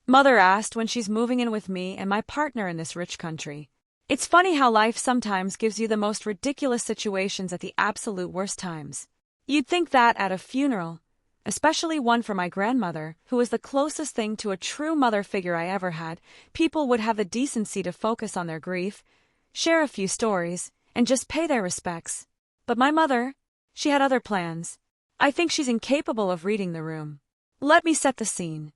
Mother asked when she's moving in with me and my partner in this rich country. It's funny how life sometimes gives you the most ridiculous situations at the absolute worst times. You'd think that at a funeral, especially one for my grandmother, who was the closest thing to a true mother figure I ever had, people would have the decency to focus on their grief, share a few stories, and just pay their respects. But my mother, she had other plans. I think she's incapable of reading the room. Let me set the scene.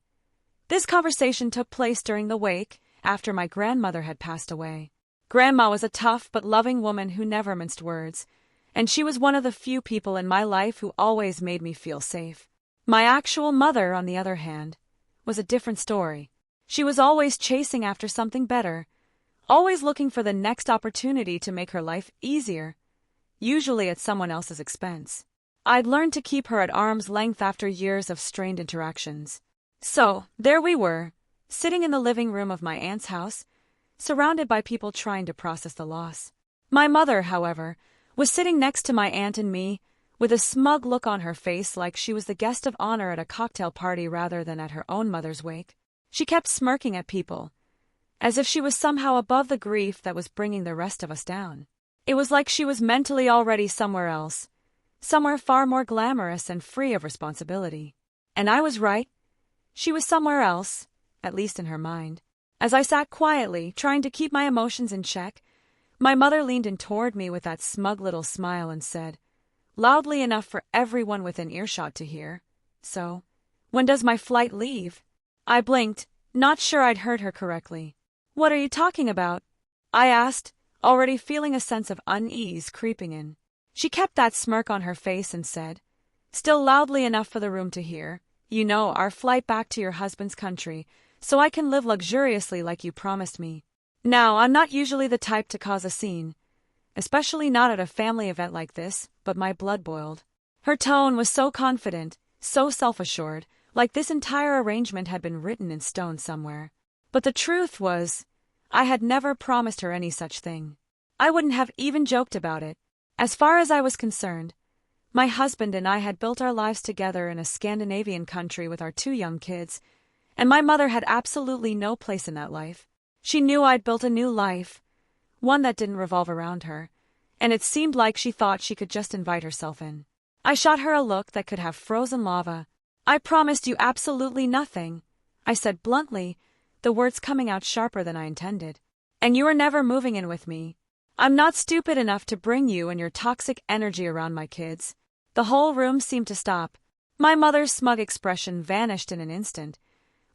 This conversation took place during the wake, after my grandmother had passed away. Grandma was a tough but loving woman who never minced words, and she was one of the few people in my life who always made me feel safe. My actual mother, on the other hand, was a different story. She was always chasing after something better, always looking for the next opportunity to make her life easier, usually at someone else's expense. I'd learned to keep her at arm's length after years of strained interactions. So, there we were, sitting in the living room of my aunt's house, surrounded by people trying to process the loss. My mother, however, was sitting next to my aunt and me, with a smug look on her face like she was the guest of honor at a cocktail party rather than at her own mother's wake. She kept smirking at people, as if she was somehow above the grief that was bringing the rest of us down. It was like she was mentally already somewhere else, somewhere far more glamorous and free of responsibility. And I was right. She was somewhere else, at least in her mind. As I sat quietly, trying to keep my emotions in check, my mother leaned in toward me with that smug little smile and said, loudly enough for everyone within earshot to hear, "So, when does my flight leave?" I blinked, not sure I'd heard her correctly. "What are you talking about?" I asked, already feeling a sense of unease creeping in. She kept that smirk on her face and said, still loudly enough for the room to hear, "You know, our flight back to your husband's country, so I can live luxuriously like you promised me." Now, I'm not usually the type to cause a scene, especially not at a family event like this, but my blood boiled. Her tone was so confident, so self-assured, like this entire arrangement had been written in stone somewhere. But the truth was, I had never promised her any such thing. I wouldn't have even joked about it. As far as I was concerned, my husband and I had built our lives together in a Scandinavian country with our 2 young kids, and my mother had absolutely no place in that life. She knew I'd built a new life, one that didn't revolve around her, and it seemed like she thought she could just invite herself in. I shot her a look that could have frozen lava. "I promised you absolutely nothing," I said bluntly, the words coming out sharper than I intended. "And you are never moving in with me. I'm not stupid enough to bring you and your toxic energy around my kids." The whole room seemed to stop. My mother's smug expression vanished in an instant,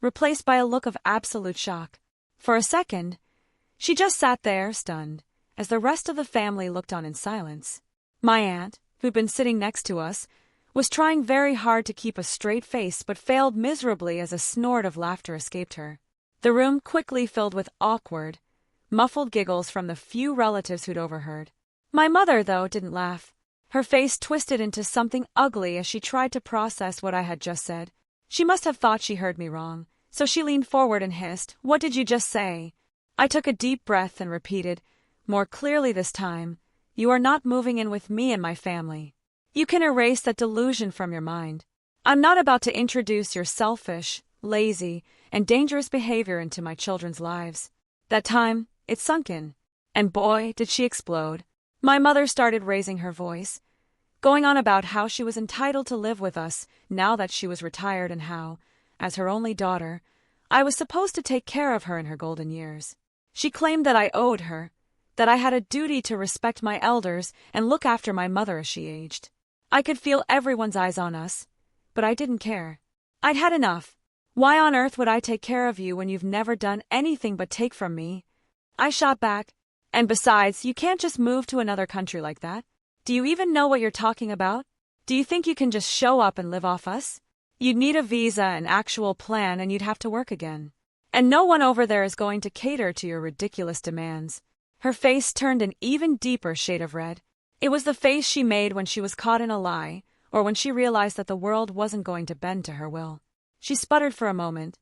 replaced by a look of absolute shock. For a second, she just sat there, stunned, as the rest of the family looked on in silence. My aunt, who'd been sitting next to us, was trying very hard to keep a straight face but failed miserably as a snort of laughter escaped her. The room quickly filled with awkward, muffled giggles from the few relatives who'd overheard. My mother, though, didn't laugh. Her face twisted into something ugly as she tried to process what I had just said. She must have thought she heard me wrong, so she leaned forward and hissed, "What did you just say?" I took a deep breath and repeated, more clearly this time, "You are not moving in with me and my family. You can erase that delusion from your mind. I'm not about to introduce your selfish, lazy, and dangerous behavior into my children's lives." That time, it sunk in. And boy, did she explode. My mother started raising her voice, going on about how she was entitled to live with us now that she was retired and how, as her only daughter, I was supposed to take care of her in her golden years. She claimed that I owed her, that I had a duty to respect my elders and look after my mother as she aged. I could feel everyone's eyes on us, but I didn't care. I'd had enough. "Why on earth would I take care of you when you've never done anything but take from me?" I shot back. "And besides, you can't just move to another country like that. Do you even know what you're talking about? Do you think you can just show up and live off us? You'd need a visa, an actual plan, and you'd have to work again. And no one over there is going to cater to your ridiculous demands." Her face turned an even deeper shade of red. It was the face she made when she was caught in a lie, or when she realized that the world wasn't going to bend to her will. She sputtered for a moment,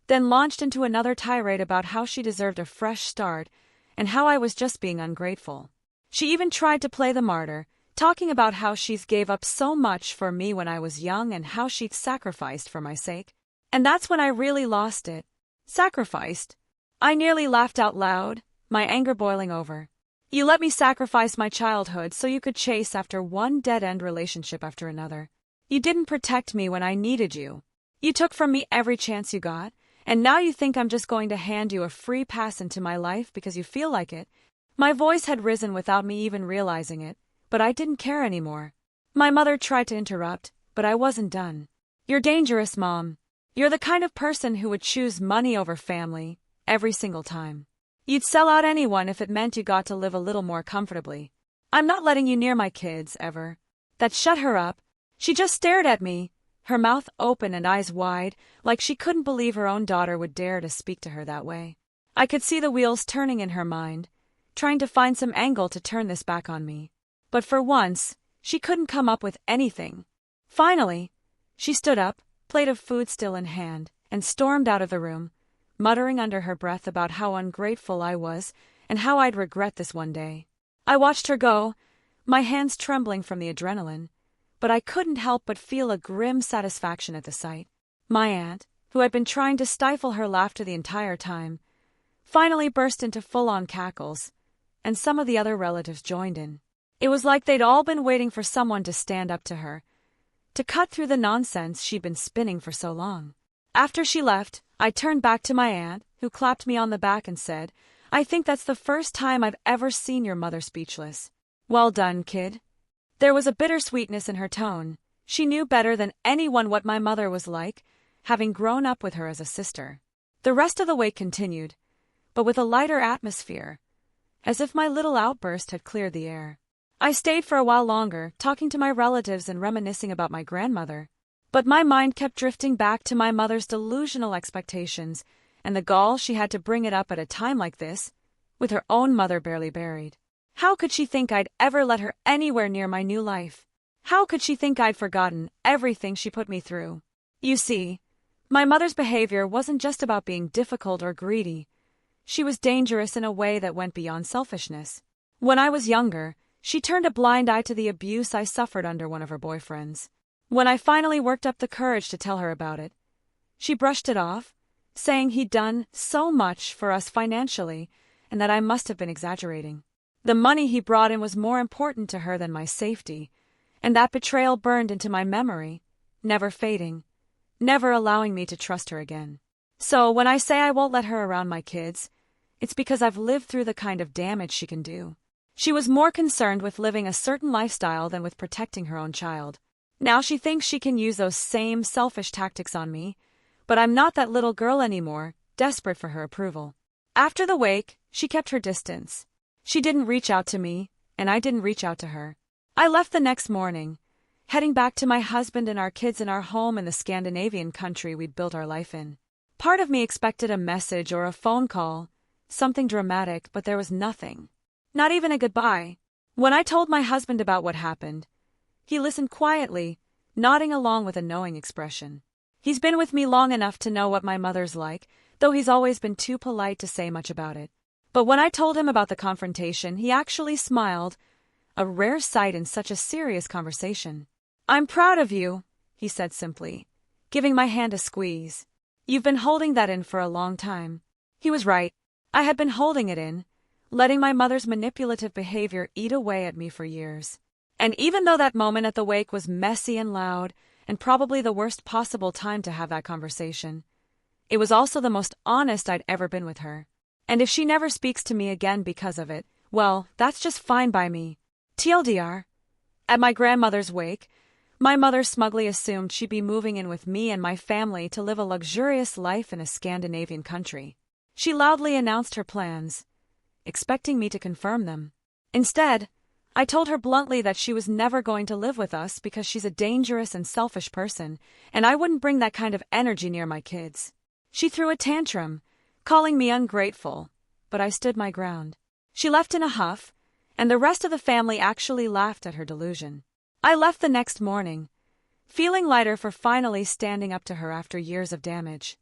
then launched into another tirade about how she deserved a fresh start and how I was just being ungrateful. She even tried to play the martyr, talking about how she's gave up so much for me when I was young and how she'd sacrificed for my sake. And that's when I really lost it. Sacrificed? I nearly laughed out loud, my anger boiling over. You let me sacrifice my childhood so you could chase after one dead-end relationship after another. You didn't protect me when I needed you. You took from me every chance you got, and now you think I'm just going to hand you a free pass into my life because you feel like it. My voice had risen without me even realizing it, but I didn't care anymore. My mother tried to interrupt, but I wasn't done. You're dangerous, Mom. You're the kind of person who would choose money over family, every single time. You'd sell out anyone if it meant you got to live a little more comfortably. I'm not letting you near my kids, ever. That shut her up. She just stared at me, her mouth open and eyes wide, like she couldn't believe her own daughter would dare to speak to her that way. I could see the wheels turning in her mind, trying to find some angle to turn this back on me. But for once, she couldn't come up with anything. Finally, she stood up, plate of food still in hand, and stormed out of the room, muttering under her breath about how ungrateful I was and how I'd regret this one day. I watched her go, my hands trembling from the adrenaline, but I couldn't help but feel a grim satisfaction at the sight. My aunt, who had been trying to stifle her laughter the entire time, finally burst into full-on cackles, and some of the other relatives joined in. It was like they'd all been waiting for someone to stand up to her, to cut through the nonsense she'd been spinning for so long. After she left, I turned back to my aunt, who clapped me on the back and said, I think that's the first time I've ever seen your mother speechless. Well done, kid. There was a bittersweetness in her tone. She knew better than anyone what my mother was like, having grown up with her as a sister. The rest of the wake continued, but with a lighter atmosphere, as if my little outburst had cleared the air. I stayed for a while longer, talking to my relatives and reminiscing about my grandmother. But my mind kept drifting back to my mother's delusional expectations and the gall she had to bring it up at a time like this, with her own mother barely buried. How could she think I'd ever let her anywhere near my new life? How could she think I'd forgotten everything she put me through? You see, my mother's behavior wasn't just about being difficult or greedy. She was dangerous in a way that went beyond selfishness. When I was younger, she turned a blind eye to the abuse I suffered under one of her boyfriends. When I finally worked up the courage to tell her about it, she brushed it off, saying he'd done so much for us financially and that I must have been exaggerating. The money he brought in was more important to her than my safety, and that betrayal burned into my memory, never fading, never allowing me to trust her again. So when I say I won't let her around my kids, it's because I've lived through the kind of damage she can do. She was more concerned with living a certain lifestyle than with protecting her own child. Now she thinks she can use those same selfish tactics on me, but I'm not that little girl anymore, desperate for her approval. After the wake, she kept her distance. She didn't reach out to me, and I didn't reach out to her. I left the next morning, heading back to my husband and our kids in our home in the Scandinavian country we'd built our life in. Part of me expected a message or a phone call, something dramatic, but there was nothing. Not even a goodbye. When I told my husband about what happened, he listened quietly, nodding along with a knowing expression. He's been with me long enough to know what my mother's like, though he's always been too polite to say much about it. But when I told him about the confrontation, he actually smiled, a rare sight in such a serious conversation. I'm proud of you, he said simply, giving my hand a squeeze. You've been holding that in for a long time. He was right. I had been holding it in, letting my mother's manipulative behavior eat away at me for years. And even though that moment at the wake was messy and loud, and probably the worst possible time to have that conversation, it was also the most honest I'd ever been with her. And if she never speaks to me again because of it, well, that's just fine by me. TLDR. At my grandmother's wake, my mother smugly assumed she'd be moving in with me and my family to live a luxurious life in a Scandinavian country. She loudly announced her plans, expecting me to confirm them. Instead, I told her bluntly that she was never going to live with us because she's a dangerous and selfish person, and I wouldn't bring that kind of energy near my kids. She threw a tantrum, calling me ungrateful, but I stood my ground. She left in a huff, and the rest of the family actually laughed at her delusion. I left the next morning, feeling lighter for finally standing up to her after years of damage.